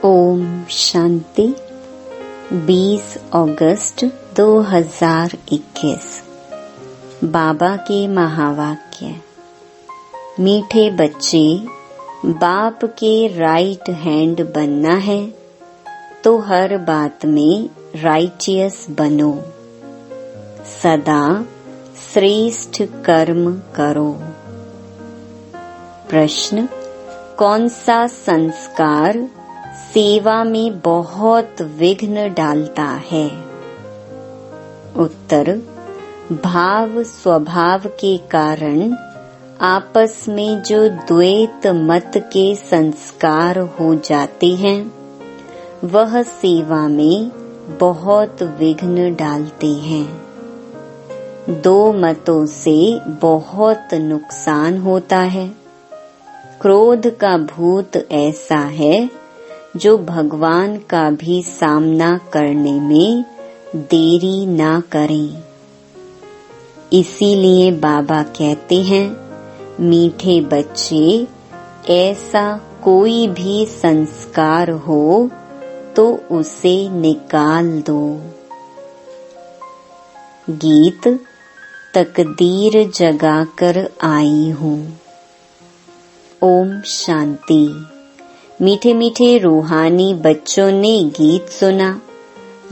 ओम शांति। 20 अगस्त 2021। बाबा के महावाक्य। मीठे बच्चे, बाप के राइट हैंड बनना है तो हर बात में राइटियस बनो। सदा श्रेष्ठ कर्म करो। प्रश्न: कौन सा संस्कार सेवा में बहुत विघ्न डालता है? उत्तर: भाव स्वभाव के कारण आपस में जो द्वैत मत के संस्कार हो जाते हैं, वह सेवा में बहुत विघ्न डालते हैं। दो मतों से बहुत नुकसान होता है। क्रोध का भूत ऐसा है जो भगवान का भी सामना करने में देरी ना करें। इसीलिए बाबा कहते हैं, मीठे बच्चे, ऐसा कोई भी संस्कार हो तो उसे निकाल दो। गीत: तकदीर जगाकर आई हूँ। ओम शांति। मीठे मीठे रूहानी बच्चों ने गीत सुना।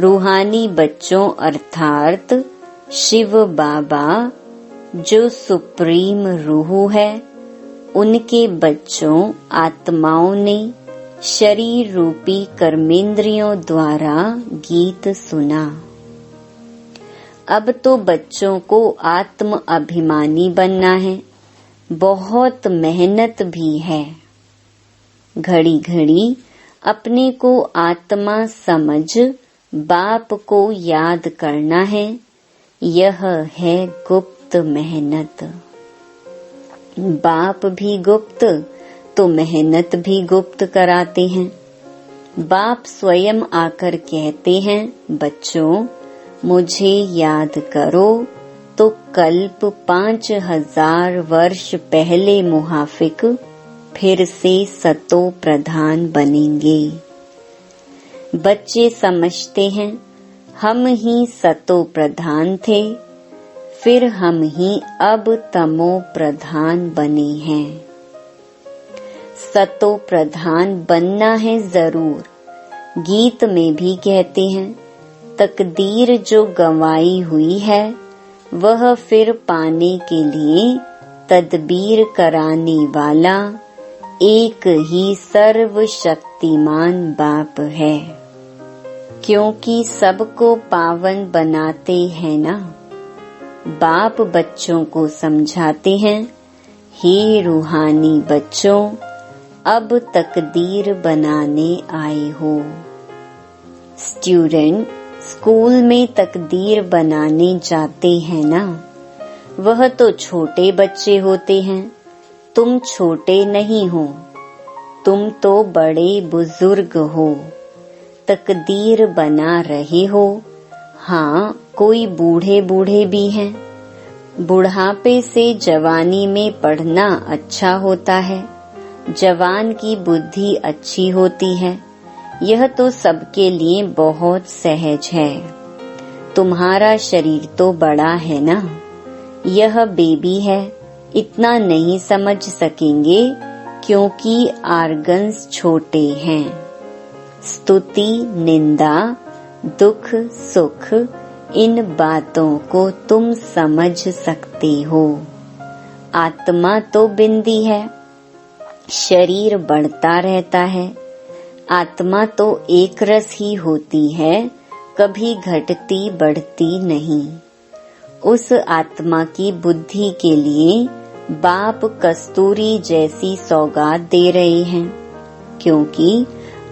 रूहानी बच्चों अर्थात शिव बाबा जो सुप्रीम रूह है, उनके बच्चों आत्माओं ने शरीर रूपी कर्मेंद्रियों द्वारा गीत सुना। अब तो बच्चों को आत्म अभिमानी बनना है। बहुत मेहनत भी है। घड़ी घड़ी अपने को आत्मा समझ बाप को याद करना है। यह है गुप्त मेहनत। बाप भी गुप्त तो मेहनत भी गुप्त कराते हैं। बाप स्वयं आकर कहते हैं, बच्चों, मुझे याद करो तो कल्प 5000 वर्ष पहले मुहाफिक फिर से सतो प्रधान बनेंगे। बच्चे समझते हैं हम ही सतो प्रधान थे, फिर हम ही अब तमो प्रधान बने हैं। सतो प्रधान बनना है जरूर। गीत में भी कहते हैं, तकदीर जो गंवाई हुई है वह फिर पाने के लिए तदबीर कराने वाला एक ही सर्वशक्तिमान बाप है। क्योंकि सबको पावन बनाते हैं ना। बाप बच्चों को समझाते हैं, हे रूहानी बच्चों, अब तकदीर बनाने आए हो। स्टूडेंट स्कूल में तकदीर बनाने जाते हैं ना। वह तो छोटे बच्चे होते हैं। तुम छोटे नहीं हो, तुम तो बड़े बुजुर्ग हो। तकदीर बना रहे हो। हाँ, कोई बूढ़े बूढ़े भी हैं। बुढ़ापे से जवानी में पढ़ना अच्छा होता है। जवान की बुद्धि अच्छी होती है। यह तो सबके लिए बहुत सहज है। तुम्हारा शरीर तो बड़ा है ना। यह बेबी है, इतना नहीं समझ सकेंगे क्योंकि आर्गन्स छोटे हैं। स्तुति, निंदा, दुख, सुख, इन बातों को तुम समझ सकते हो। आत्मा तो बिंदी है। शरीर बढ़ता रहता है। आत्मा तो एक रस ही होती है, कभी घटती बढ़ती नहीं। उस आत्मा की बुद्धि के लिए बाप कस्तूरी जैसी सौगात दे रहे हैं, क्योंकि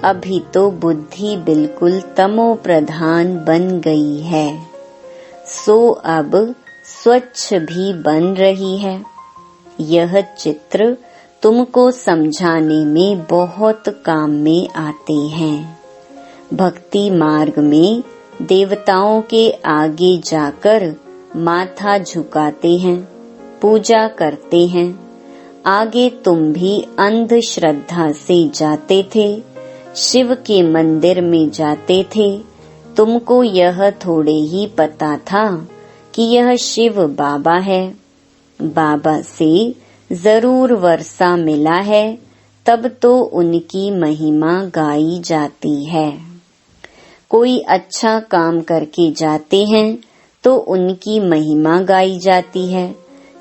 अभी तो बुद्धि बिल्कुल तमो प्रधान बन गई है। सो अब स्वच्छ भी बन रही है। यह चित्र तुमको समझाने में बहुत काम में आते हैं। भक्ति मार्ग में देवताओं के आगे जाकर माथा झुकाते हैं, पूजा करते हैं। आगे तुम भी अंधश्रद्धा से जाते थे, शिव के मंदिर में जाते थे, तुमको यह थोड़े ही पता था कि यह शिव बाबा है। बाबा से जरूर वर्षा मिला है, तब तो उनकी महिमा गाई जाती है। कोई अच्छा काम करके जाते हैं तो उनकी महिमा गाई जाती है।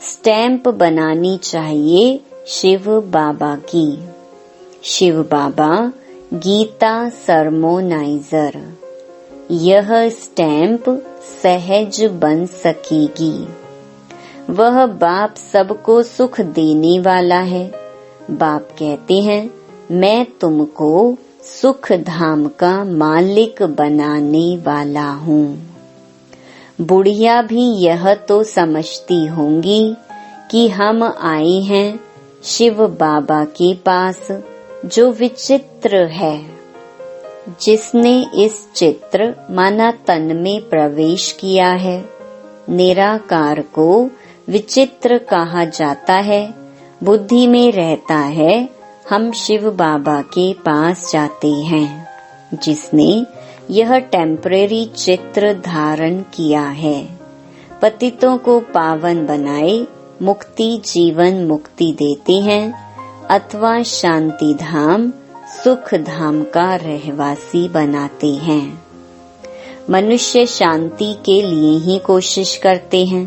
स्टैंप बनानी चाहिए शिव बाबा की। शिव बाबा गीता सरमोनाइजर। यह स्टैंप सहज बन सकेगी। वह बाप सबको सुख देने वाला है। बाप कहते हैं, मैं तुमको सुख धाम का मालिक बनाने वाला हूँ। बुढ़िया भी यह तो समझती होंगी कि हम आए हैं शिव बाबा के पास, जो विचित्र है। जिसने इस चित्र माना तन में प्रवेश किया है। निराकार को विचित्र कहा जाता है। बुद्धि में रहता है, हम शिव बाबा के पास जाते हैं। जिसने यह टेम्परेरी चित्र धारण किया है, पतितों को पावन बनाए मुक्ति जीवन मुक्ति देते हैं, अथवा शांति धाम सुख धाम का रहवासी बनाते हैं। मनुष्य शांति के लिए ही कोशिश करते हैं।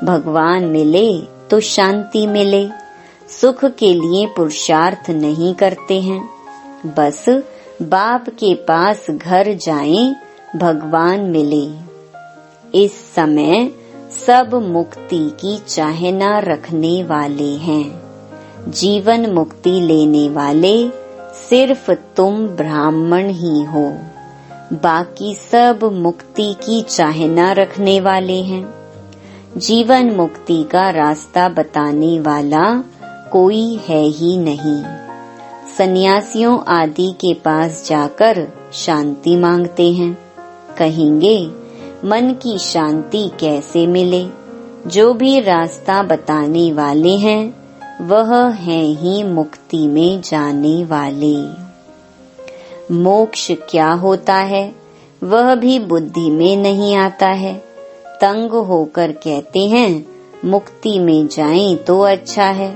भगवान मिले तो शांति मिले। सुख के लिए पुरुषार्थ नहीं करते हैं। बस बाप के पास घर जाएं, भगवान मिले। इस समय सब मुक्ति की चाहना रखने वाले हैं। जीवन मुक्ति लेने वाले सिर्फ तुम ब्राह्मण ही हो। बाकी सब मुक्ति की चाहना रखने वाले हैं। जीवन मुक्ति का रास्ता बताने वाला कोई है ही नहीं। सन्यासियों आदि के पास जाकर शांति मांगते हैं। कहेंगे, मन की शांति कैसे मिले? जो भी रास्ता बताने वाले हैं, वह हैं ही मुक्ति में जाने वाले। मोक्ष क्या होता है, वह भी बुद्धि में नहीं आता है। तंग होकर कहते हैं, मुक्ति में जाएं तो अच्छा है।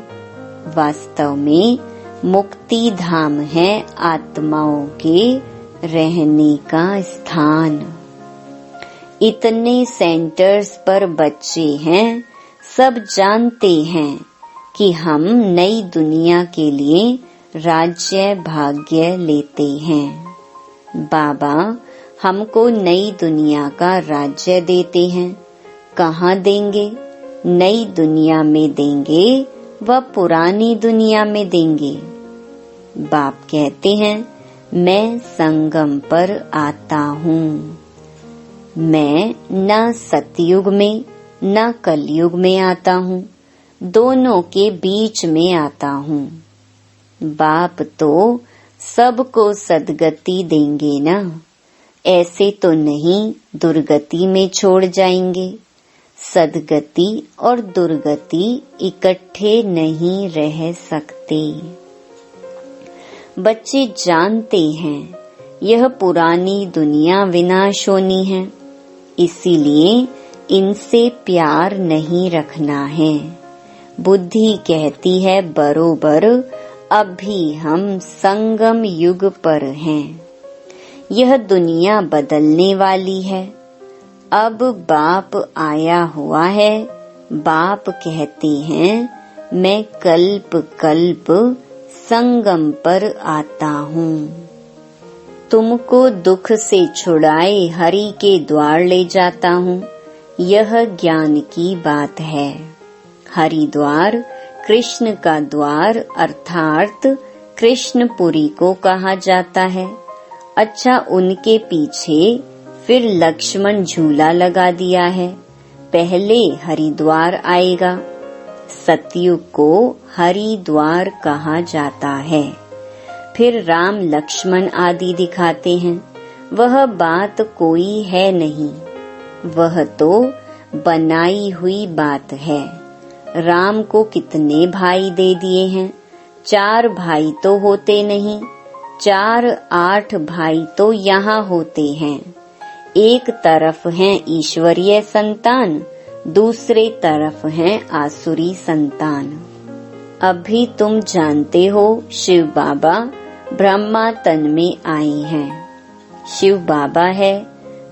वास्तव में मुक्ति धाम है आत्माओं के रहने का स्थान। इतने सेंटर्स पर बच्चे हैं, सब जानते हैं कि हम नई दुनिया के लिए राज्य भाग्य लेते हैं। बाबा हमको नई दुनिया का राज्य देते हैं। कहाँ देंगे? नई दुनिया में देंगे व पुरानी दुनिया में देंगे। बाप कहते हैं, मैं संगम पर आता हूँ। मैं न सतयुग में न कलयुग में आता हूँ, दोनों के बीच में आता हूँ। बाप तो सबको सदगति देंगे ना, ऐसे तो नहीं दुर्गति में छोड़ जाएंगे। सदगति और दुर्गति इकट्ठे नहीं रह सकते। बच्चे जानते हैं यह पुरानी दुनिया विनाश होनी है, इसीलिए इनसे प्यार नहीं रखना है। बुद्धि कहती है बरोबर अभी हम संगम युग पर हैं। यह दुनिया बदलने वाली है। अब बाप आया हुआ है। बाप कहते हैं, मैं कल्प कल्प संगम पर आता हूँ। तुमको दुख से छुड़ाए हरि के द्वार ले जाता हूँ। यह ज्ञान की बात है। हरिद्वार कृष्ण का द्वार अर्थात कृष्णपुरी को कहा जाता है। अच्छा, उनके पीछे फिर लक्ष्मण झूला लगा दिया है। पहले हरिद्वार आएगा। सतयुग को हरिद्वार कहा जाता है। फिर राम लक्ष्मण आदि दिखाते हैं। वह बात कोई है नहीं, वह तो बनाई हुई बात है। राम को कितने भाई दे दिए हैं? 4 भाई तो होते नहीं, 4-8 भाई तो यहाँ होते हैं। एक तरफ हैं ईश्वरीय संतान, दूसरे तरफ हैं आसुरी संतान। अभी तुम जानते हो शिव बाबा ब्रह्मा तन में आए हैं। शिव बाबा है,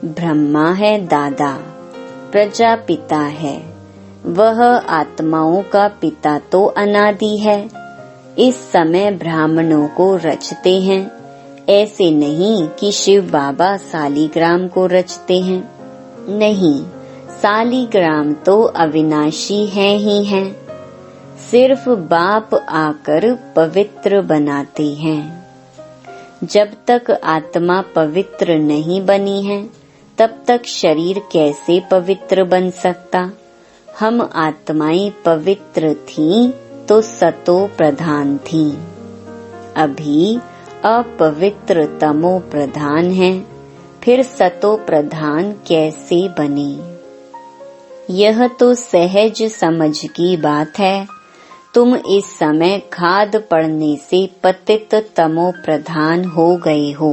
ब्रह्मा है दादा, प्रजापिता है। वह आत्माओं का पिता तो अनादि है। इस समय ब्राह्मणों को रचते हैं। ऐसे नहीं कि शिव बाबा सालीग्राम को रचते हैं। नहीं, सालीग्राम तो अविनाशी है ही हैं। सिर्फ बाप आकर पवित्र बनाते हैं। जब तक आत्मा पवित्र नहीं बनी है, तब तक शरीर कैसे पवित्र बन सकता। हम आत्माएं पवित्र थीं तो सतो प्रधान थीं। अभी अपवित्र तमो प्रधान है, फिर सतो प्रधान कैसे बने। यह तो सहज समझ की बात है। तुम इस समय खाद पड़ने से पतित तमो प्रधान हो गए हो।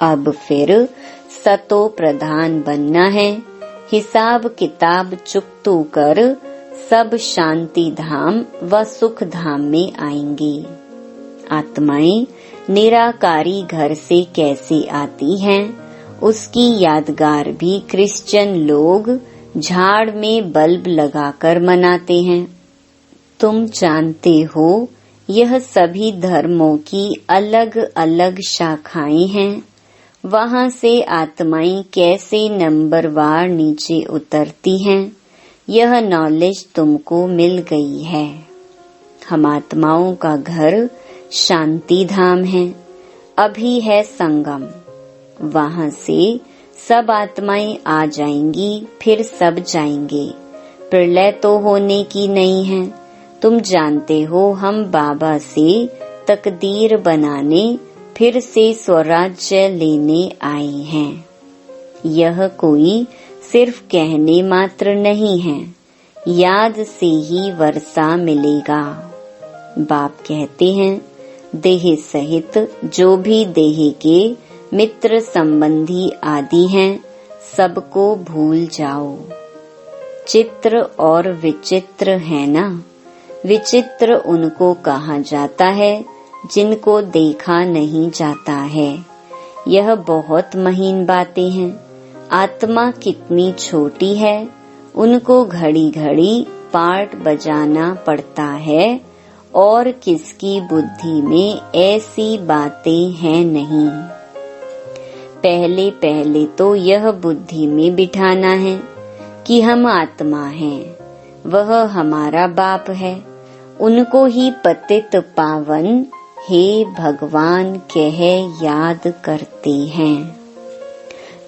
अब फिर सतो प्रधान बनना है। हिसाब किताब चुकतू कर सब शांति धाम व सुख धाम में आएंगे। आत्माएं निराकारी घर से कैसे आती हैं, उसकी यादगार भी क्रिश्चियन लोग झाड़ में बल्ब लगाकर मनाते हैं। तुम जानते हो यह सभी धर्मों की अलग अलग शाखाएं हैं। वहाँ से आत्माएं कैसे नंबरवार नीचे उतरती हैं, यह नॉलेज तुमको मिल गई है। हम आत्माओं का घर शांति धाम है। अभी है संगम, वहाँ से सब आत्माएं आ जाएंगी, फिर सब जाएंगे। प्रलय तो होने की नहीं है। तुम जानते हो हम बाबा से तकदीर बनाने, फिर से स्वराज्य लेने आए हैं। यह कोई सिर्फ कहने मात्र नहीं है, याद से ही वर्षा मिलेगा। बाप कहते हैं देह सहित जो भी देह के मित्र संबंधी आदि हैं, सबको भूल जाओ। चित्र और विचित्र है ना। विचित्र उनको कहा जाता है जिनको देखा नहीं जाता है। यह बहुत महीन बातें हैं। आत्मा कितनी छोटी है, उनको घड़ी घड़ी पार्ट बजाना पड़ता है, और किसकी बुद्धि में ऐसी बातें हैं नहीं। पहले पहले तो यह बुद्धि में बिठाना है कि हम आत्मा हैं, वह हमारा बाप है। उनको ही पतित पावन हे भगवान कह याद करते हैं।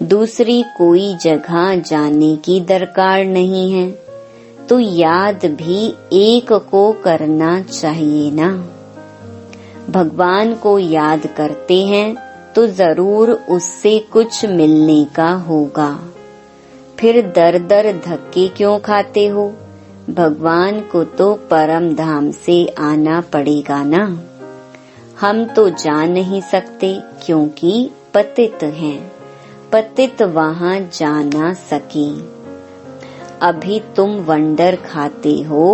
दूसरी कोई जगह जाने की दरकार नहीं है, तो याद भी एक को करना चाहिए ना। भगवान को याद करते हैं तो जरूर उससे कुछ मिलने का होगा। फिर दर दर धक्के क्यों खाते हो। भगवान को तो परम धाम से आना पड़ेगा ना। हम तो जा नहीं सकते क्योंकि पतित हैं। पतित वहाँ जा ना सके। अभी तुम वंडर खाते हो।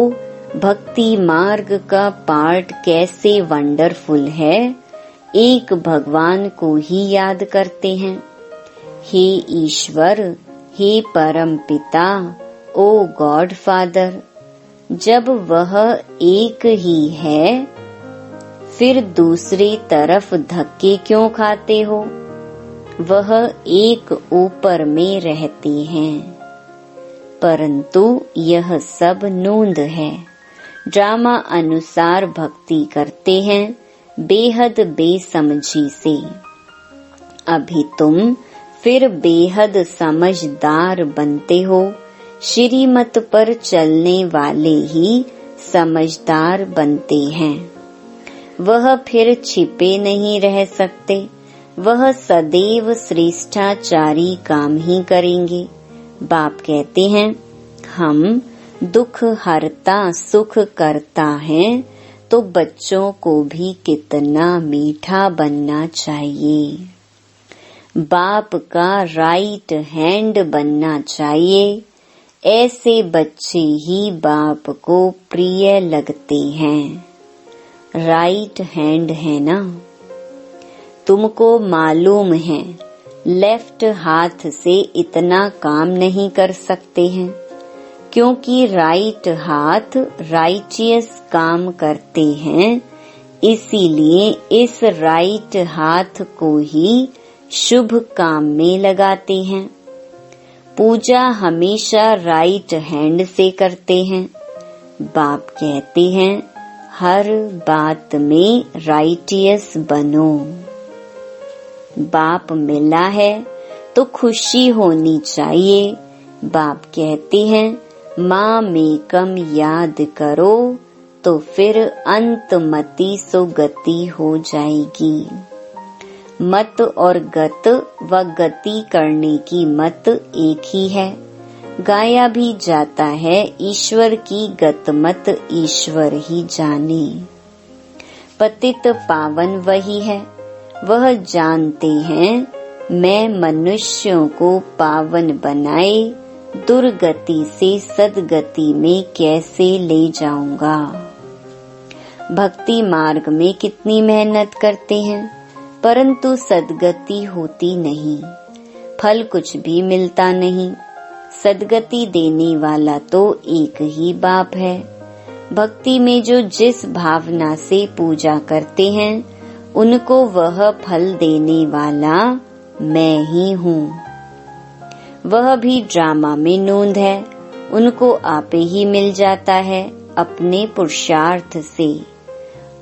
भक्ति मार्ग का पार्ट कैसे वंडरफुल है। एक भगवान को ही याद करते हैं। हे ईश्वर, हे परम पिता, ओ गॉड फादर। जब वह एक ही है, फिर दूसरी तरफ धक्के क्यों खाते हो। वह एक ऊपर में रहते हैं, परंतु यह सब नूंद है। ड्रामा अनुसार भक्ति करते हैं बेहद बेसमझी से। अभी तुम फिर बेहद समझदार बनते हो। श्रीमत पर चलने वाले ही समझदार बनते हैं। वह फिर छिपे नहीं रह सकते। वह सदैव श्रेष्ठाचारी काम ही करेंगे। बाप कहते हैं हम दुख हरता सुख करता है, तो बच्चों को भी कितना मीठा बनना चाहिए। बाप का राइट हैंड बनना चाहिए। ऐसे बच्चे ही बाप को प्रिय लगते हैं। राइट हैंड है ना। तुमको मालूम है लेफ्ट हाथ से इतना काम नहीं कर सकते हैं, क्योंकि राइट हाथ राइचियस काम करते हैं। इसीलिए इस राइट हाथ को ही शुभ काम में लगाते हैं। पूजा हमेशा राइट हैंड से करते हैं। बाप कहते हैं हर बात में राइटियस बनो। बाप मिला है तो खुशी होनी चाहिए। बाप कहते हैं माँ मेकम याद करो तो फिर अंतमति सुगति हो जाएगी। मत और गत व गति करने की मत एक ही है। गाया भी जाता है ईश्वर की गत मत ईश्वर ही जाने। पतित पावन वही है, वह जानते हैं मैं मनुष्यों को पावन बनाए दुर्गति से सद्गति में कैसे ले जाऊंगा। भक्ति मार्ग में कितनी मेहनत करते हैं, परंतु सद्गति होती नहीं, फल कुछ भी मिलता नहीं। सद्गति देने वाला तो एक ही बाप है। भक्ति में जो जिस भावना से पूजा करते हैं उनको वह फल देने वाला मैं ही हूँ। वह भी ड्रामा में नोंद है, उनको आपे ही मिल जाता है अपने पुरुषार्थ से।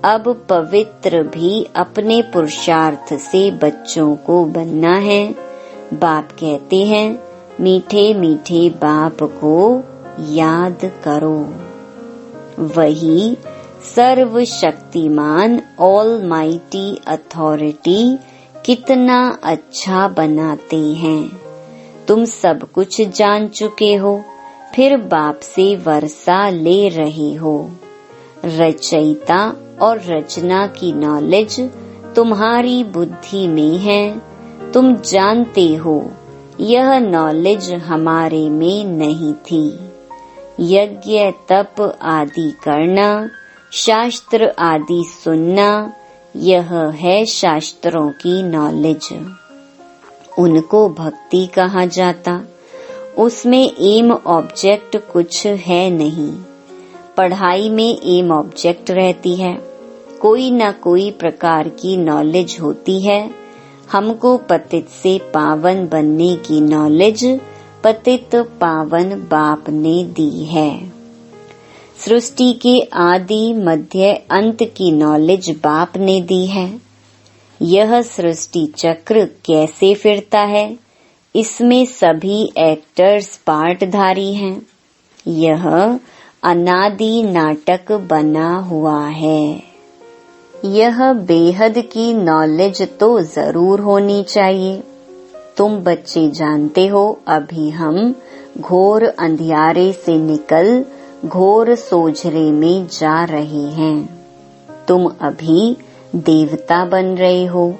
अब पवित्र भी अपने पुरुषार्थ से बच्चों को बनना है। बाप कहते हैं मीठे मीठे बाप को याद करो। वही सर्वशक्तिमान ऑलमाइटी अथॉरिटी कितना अच्छा बनाते हैं। तुम सब कुछ जान चुके हो, फिर बाप से वर्षा ले रहे हो। रचयिता और रचना की नॉलेज तुम्हारी बुद्धि में है। तुम जानते हो यह नॉलेज हमारे में नहीं थी। यज्ञ तप आदि करना, शास्त्र आदि सुनना, यह है शास्त्रों की नॉलेज। उनको भक्ति कहा जाता। उसमें एम ऑब्जेक्ट कुछ है नहीं। पढ़ाई में एम ऑब्जेक्ट रहती है, कोई न कोई प्रकार की नॉलेज होती है। हमको पतित से पावन बनने की नॉलेज पतित पावन बाप ने दी है। सृष्टि के आदि मध्य अंत की नॉलेज बाप ने दी है। यह सृष्टि चक्र कैसे फिरता है, इसमें सभी एक्टर्स पार्टधारी हैं। यह अनादि नाटक बना हुआ है। यह बेहद की नॉलेज तो जरूर होनी चाहिए। तुम बच्चे जानते हो अभी हम घोर अंधियारे से निकल घोर सोझरे में जा रहे हैं। तुम अभी देवता बन रहे हो।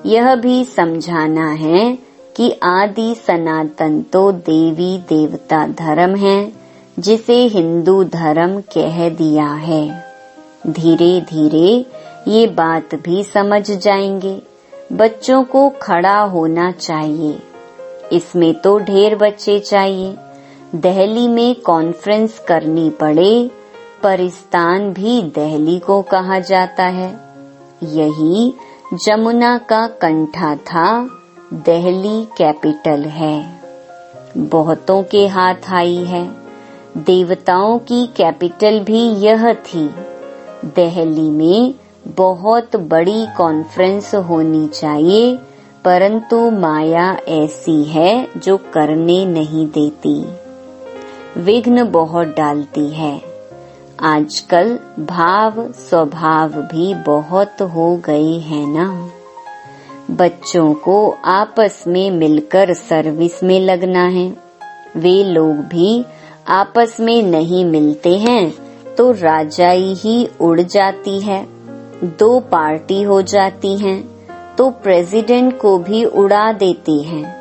यह भी समझाना है कि आदि सनातन तो देवी देवता धर्म है, जिसे हिंदू धर्म कह दिया है। धीरे धीरे ये बात भी समझ जाएंगे। बच्चों को खड़ा होना चाहिए। इसमें तो ढेर बच्चे चाहिए। दिल्ली में कॉन्फ्रेंस करनी पड़े, परिस्तान भी दिल्ली को कहा जाता है। यही जमुना का कंठा था, दिल्ली कैपिटल है। बहुतों के हाथ आई है। देवताओं की कैपिटल भी यह थी। दिल्ली में बहुत बड़ी कॉन्फ्रेंस होनी चाहिए, परंतु माया ऐसी है जो करने नहीं देती, विघ्न बहुत डालती है। आजकल भाव स्वभाव भी बहुत हो गए हैं ना। बच्चों को आपस में मिलकर सर्विस में लगना है। वे लोग भी आपस में नहीं मिलते हैं तो राजाई ही उड़ जाती है, 2 पार्टी हो जाती हैं, तो प्रेसिडेंट को भी उड़ा देती हैं।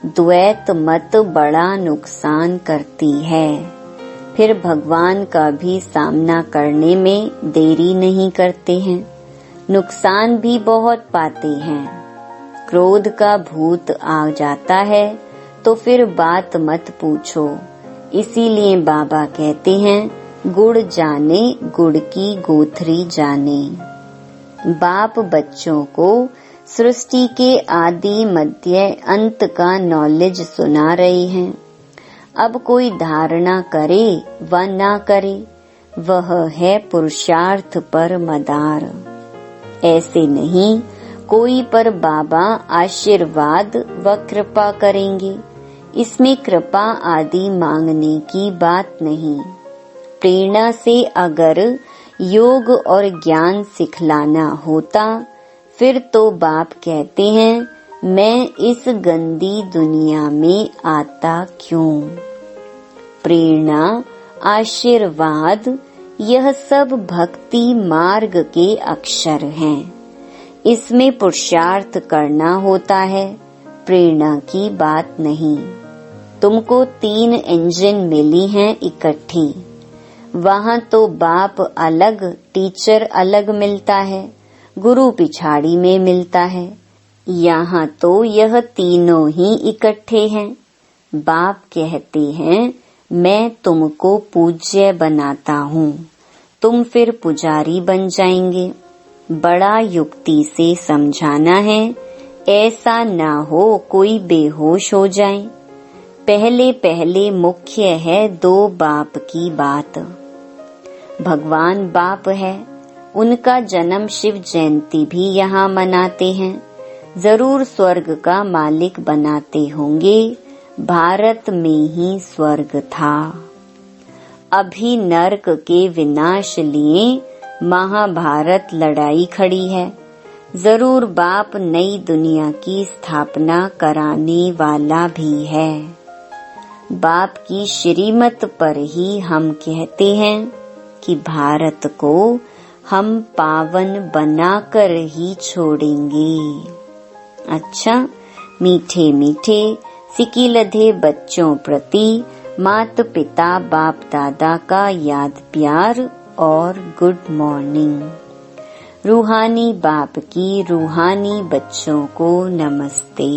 द्वैत मत बड़ा नुकसान करती है। फिर भगवान का भी सामना करने में देरी नहीं करते हैं, नुकसान भी बहुत पाते हैं। क्रोध का भूत आ जाता है तो फिर बात मत पूछो। इसीलिए बाबा कहते हैं गुड़ जाने गुड़ की गोथरी जाने। बाप बच्चों को सृष्टि के आदि मध्य अंत का नॉलेज सुना रहे हैं। अब कोई धारणा करे व ना करे, वह है पुरुषार्थ पर मदार। ऐसे नहीं कोई पर बाबा आशीर्वाद व कृपा करेंगे, इसमें कृपा आदि मांगने की बात नहीं। प्रेरणा से अगर योग और ज्ञान सिखलाना होता फिर तो बाप कहते हैं मैं इस गंदी दुनिया में आता क्यों। प्रेरणा, आशीर्वाद, यह सब भक्ति मार्ग के अक्षर हैं। इसमें पुरुषार्थ करना होता है, प्रेरणा की बात नहीं। तुमको 3 इंजन मिली हैं इकट्ठी, वहाँ तो बाप अलग, टीचर अलग मिलता है, गुरु पिछाड़ी में मिलता है। यहाँ तो यह तीनों ही इकट्ठे हैं। बाप कहते हैं मैं तुमको पूज्य बनाता हूँ, तुम फिर पुजारी बन जाएंगे। बड़ा युक्ति से समझाना है, ऐसा ना हो कोई बेहोश हो जाए। पहले पहले मुख्य है 2 बाप की बात। भगवान बाप है, उनका जन्म शिव जयंती भी यहाँ मनाते हैं। जरूर स्वर्ग का मालिक बनाते होंगे, भारत में ही स्वर्ग था। अभी नरक के विनाश लिए महाभारत लड़ाई खड़ी है। जरूर बाप नई दुनिया की स्थापना कराने वाला भी है। बाप की श्रीमत पर ही हम कहते हैं कि भारत को हम पावन बनाकर ही छोड़ेंगे। अच्छा, मीठे मीठे सिकिलधे बच्चों प्रति मात पिता बाप दादा का याद प्यार और गुड मॉर्निंग। रूहानी बाप की रूहानी बच्चों को नमस्ते।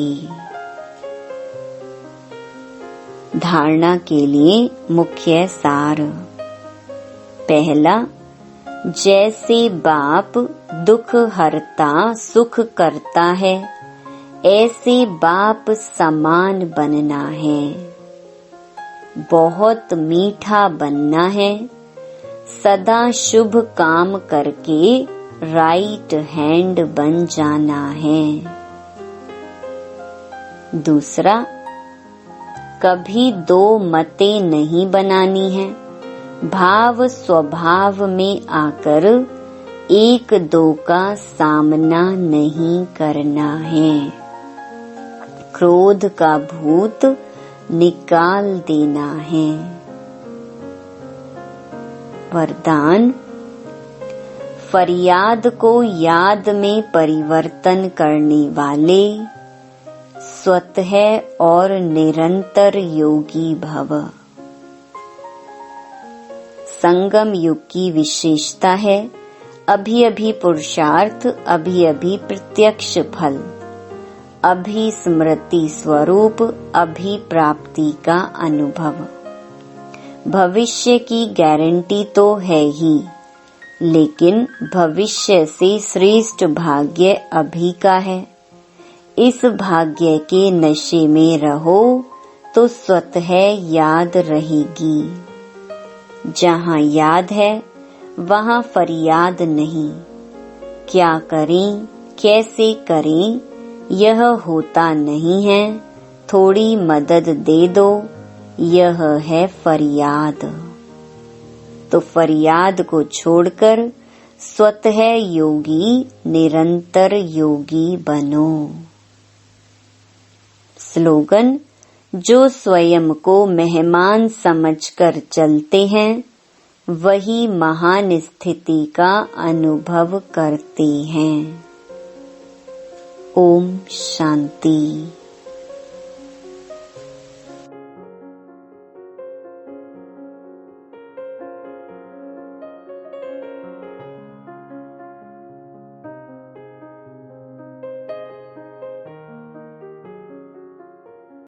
धारणा के लिए मुख्य सार। पहला, जैसे बाप दुख हरता सुख करता है, ऐसे बाप समान बनना है। बहुत मीठा बनना है, सदा शुभ काम करके राइट हैंड बन जाना है। दूसरा, कभी 2 मतें नहीं बनानी है, भाव स्वभाव में आकर 1-2 का सामना नहीं करना है। क्रोध का भूत निकाल देना है। वरदान, फरियाद को याद में परिवर्तन करने वाले स्वतः और निरंतर योगी भव। संगम युग की विशेषता है अभी अभी पुरुषार्थ, अभी अभी प्रत्यक्ष फल, अभी स्मृति स्वरूप, अभी प्राप्ति का अनुभव। भविष्य की गारंटी तो है ही, लेकिन भविष्य से श्रेष्ठ भाग्य अभी का है। इस भाग्य के नशे में रहो तो स्वतः याद रहेगी। जहाँ याद है वहाँ फरियाद नहीं। क्या करें, कैसे करें, यह होता नहीं है। थोड़ी मदद दे दो, यह है फरियाद। तो फरियाद को छोड़कर स्वतः योगी, निरंतर योगी बनो। स्लोगन, जो स्वयं को मेहमान समझकर चलते हैं वही महान स्थिति का अनुभव करते हैं। ओम शांति।